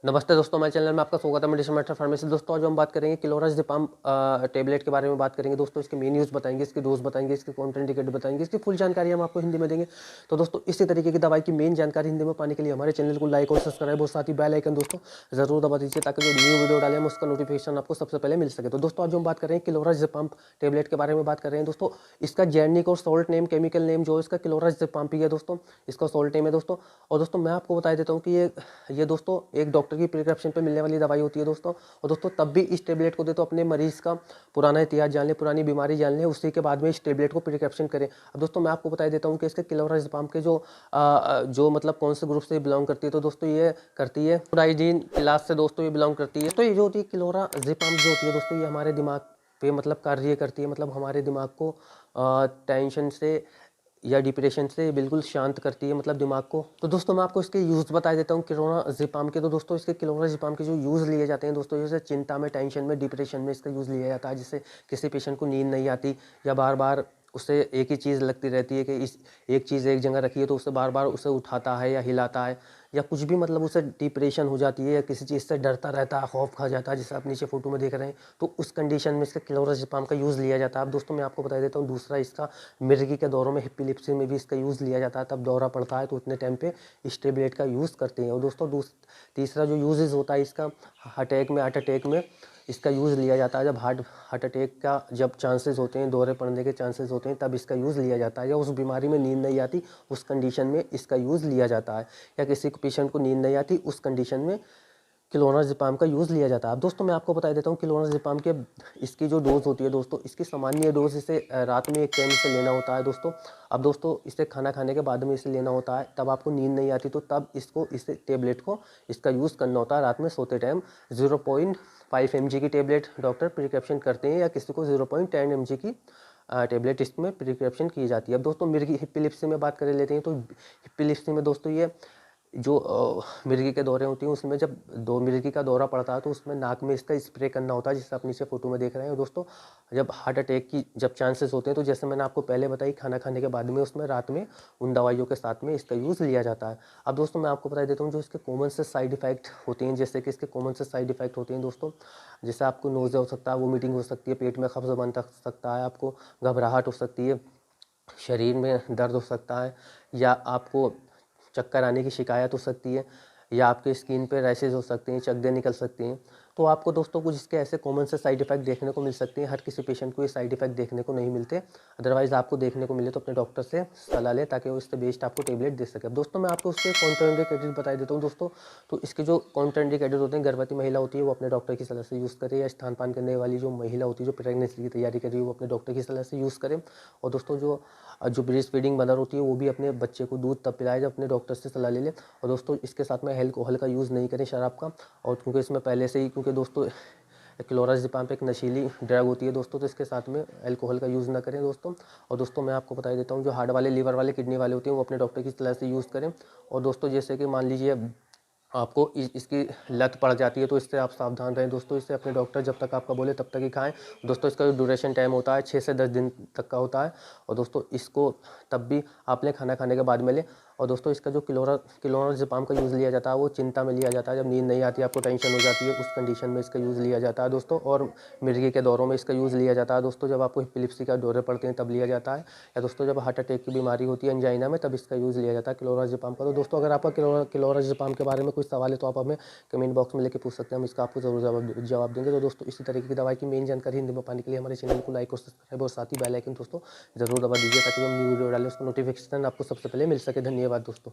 नमस्ते दोस्तों, हमारे चैनल में आपका स्वागत है। Medicine matter pharmacy. दोस्तों आज हम बात करेंगे क्लोराज़ेपाम टेबलेट के बारे में बात करेंगे। दोस्तों इसके मेन यूज़ बताएंगे, इसकी डोज बताएंगे, इसके कॉन्ट्राइंडिकेट बताएंगे, इसकी फुल जानकारी हम आपको हिंदी में देंगे। तो दोस्तों इसी तरीके की दवाई की मेन जानकारी हिंदी में पाने के लिए हमारे चैनल को लाइक और सब्सक्राइब और साथ ही बेल आइकन दोस्तों जरूर दबा दीजिए, ताकि जो न्यू वीडियो डालें हम उसका नोटिफिकेशन आपको सबसे पहले मिल सके। तो दोस्तों आज हम बात करें क्लोराज़ेपाम टेबलेट के बारे में बात कर रहे हैं। दोस्तों इसका जेनेरिक और सॉल्ट नेम, केमिकल नेम जो है इसका क्लोराज़ेपाम ही है दोस्तों, इसका सॉल्ट नेम है दोस्तों। और दोस्तों मैं आपको बता देता हूँ कि ये दोस्तों एक डॉक्टर की प्रिस्क्रिप्शन पे मिलने वाली दवाई होती है दोस्तों। और दोस्तों तब भी इस टेबलेट को दे तो अपने मरीज का पुराना इतिहास जान लें, पुरानी बीमारी जान लें, उसी के बाद में इस टेबलेट को प्रिस्क्रिप्शन करें। अब दोस्तों मैं आपको बता देता हूँ कि इसके क्लोराज़ेपाम के जो मतलब कौन से ग्रुप से बिलोंग करती है। तो दोस्तों ये करती है फ्लोराइडीन क्लास से दोस्तों ये बिलोंग करती है। तो ये जो होती है क्लोराज़ेपाम जो होती है दोस्तों, ये हमारे दिमाग पे मतलब कार्य करती है, मतलब हमारे दिमाग को टेंशन से या डिप्रेशन से बिल्कुल शांत करती है, मतलब दिमाग को। तो दोस्तों मैं आपको इसके यूज़ बता देता हूँ क्लोराज़ेपाम के। तो दोस्तों इसके क्लोराज़ेपाम के जो यूज़ लिए जाते हैं दोस्तों, जैसे चिंता में, टेंशन में, डिप्रेशन में इसका यूज़ लिया जाता है। जिससे किसी पेशेंट को नींद नहीं आती या बार बार उसे एक ही चीज़ लगती रहती है कि इस एक चीज़ एक जगह रखी है तो उसे बार बार उसे उठाता है या हिलाता है, या कुछ भी मतलब उसे डिप्रेशन हो जाती है या किसी चीज़ से डरता रहता है, खौफ खा जाता है, जैसे आप नीचे फोटो में देख रहे हैं। तो उस कंडीशन में इसका क्लोराज़ेपाम का यूज़ लिया जाता है। अब दोस्तों मैं आपको बता देता हूँ दूसरा, इसका मिर्गी के दौरों में, एपिलेप्सी में भी इसका यूज़ लिया जाता है। तब दौरा पड़ता है तो उतने टाइम पे इस टेबलेट का यूज़ करते हैं। और दोस्तों तीसरा जो यूजेस होता है इसका, हार्ट अटैक में इसका यूज़ लिया जाता है। जब हार्ट अटैक का जब चांसेस होते हैं, दौरे पड़ने के चांसेस होते हैं, तब इसका यूज़ लिया जाता है। या उस बीमारी में नींद नहीं आती उस कंडीशन में इसका यूज़ लिया जाता है, या किसी पेशेंट को नींद नहीं आती उस कंडीशन में क्लोराज़ेपाम का यूज़ लिया जाता है। अब दोस्तों मैं आपको बता देता हूँ क्लोराज़ेपाम के इसकी जो डोज़ होती है दोस्तों, इसकी सामान्य डोज़ इसे रात में एक टाइम इसे लेना होता है दोस्तों। अब दोस्तों इसे खाना खाने के बाद में इसे लेना होता है, तब आपको नींद नहीं आती तो तब इस टेबलेट को इसका यूज़ करना होता है रात में सोते टाइम। 0.5 mg की टेबलेट डॉक्टर प्रिस्क्रिप्शन करते हैं, या किसी को 0.10 mg की टेबलेट इसमें प्रिस्क्रिप्शन की जाती है। अब दोस्तों मिर्गी एपिलेप्सी में बात कर लेते हैं। तो एपिलेप्सी में दोस्तों ये जो मिर्गी के दौरे होती हैं, उसमें जब मिर्गी का दौरा पड़ता है तो उसमें नाक में इसका स्प्रे करना होता है, जिससे आप नीचे फोटो में देख रहे हैं दोस्तों। जब हार्ट अटैक की जब चांसेस होते हैं, तो जैसे मैंने आपको पहले बताई, खाना खाने के बाद में उसमें रात में उन दवाइयों के साथ में इसका यूज़ लिया जाता है। अब दोस्तों मैं आपको बता देता हूँ जो इसके कॉमन से साइड इफेक्ट होते हैं, जैसे कि इसके कॉमन से साइड इफेक्ट होते हैं दोस्तों, जैसे आपको नोज़िया हो सकता है, वोमिटिंग हो सकती है, पेट में कब्ज़ बन सकता है, आपको घबराहट हो सकती है, शरीर में दर्द हो सकता है, या आपको चक्कर आने की शिकायत हो सकती है, या आपके स्किन पे रैशेज हो सकते हैं, चकदे निकल सकती हैं। तो आपको दोस्तों कुछ इसके ऐसे कॉमन से साइड इफेक्ट देखने को मिल सकते हैं। हर किसी पेशेंट को ये साइड इफेक्ट देखने को नहीं मिलते। अदरवाइज आपको देखने को मिले तो अपने डॉक्टर से सलाह लें, ताकि वो इससे बेस्ट आपको टेबलेट दे सके। अब दोस्तों मैं आपको उसके कॉन्ट्राइंडिकेटेड बता देता हूँ दोस्तों। तो इसके जो कॉन्ट्राइंडिकेटेड होते हैं, गर्भवती महिला होती है वो अपने डॉक्टर की सलाह से यूज़ करे, या स्तनपान करने वाली जो महिला होती है जो प्रेगनेंसी की तैयारी कर रही है वो अपने डॉक्टर की सलाह से यूज़ करें। और दोस्तों जो ब्रेस्ट फीडिंग मदर होती है वो भी अपने बच्चे को दूध तब पिलाए जब अपने डॉक्टर से सलाह ले ले। और दोस्तों इसके साथ में अल्कोहल का यूज़ नहीं करें, शराब का। और क्योंकि इसमें पहले से ही, क्योंकि दोस्तों क्लोराज़ेपाम एक नशीली ड्रग होती है दोस्तों, तो इसके साथ में अल्कोहल का यूज़ ना करें दोस्तों। और दोस्तों मैं आपको बता देता हूँ जो हार्ट वाले, लीवर वाले, किडनी वाले होते हैं वो अपने डॉक्टर की सलाह से यूज़ करें। और दोस्तों जैसे कि मान लीजिए आपको इसकी लत पड़ जाती है तो इससे आप सावधान रहें दोस्तों। इससे अपने डॉक्टर जब तक आपका बोले तब तक ही खाएं दोस्तों। इसका जो ड्यूरेशन टाइम होता है 6 से 10 दिन तक का होता है। और दोस्तों इसको तब भी आप लें खाना खाने के बाद में लें। और दोस्तों इसका जो क्लोराज़ेपाम का यूज़ लिया जाता है वो चिंता में लिया जाता है, जब नींद नहीं आती, आपको टेंशन हो जाती है, उस कंडीशन में इसका यूज़ लिया जाता है दोस्तों। और मिर्गी के दौरों में इसका यूज़ लिया जाता है दोस्तों, जब आपको एपिलेप्सी का दौरे पड़ते हैं तब लिया जाता है। या दोस्तों जब हार्ट अटैक की बीमारी होती है एंजाइना में, तब इसका यूज़ लिया जाता है क्लोराज़ेपाम का। तो दोस्तों अगर आपका क्लोराज़ेपाम के बारे में कुछ सवाल है तो आप हमें कमेंट बॉक्स में लेके पूछ सकते हैं, हम इसका आपको ज़रूर जवाब देंगे। तो दोस्तों इसी तरीके की दवाई की मेन जानकारी हिंदी में पाने के लिए हमारे चैनल को लाइक और सब्सक्राइब और साथ ही बेल आइकन दोस्तों जरूर दबा दीजिए, ताकि हम न्यू वीडियो डालें उसका नोटिफिकेशन आपको सबसे पहले मिल सके। धन्यवाद दोस्तों।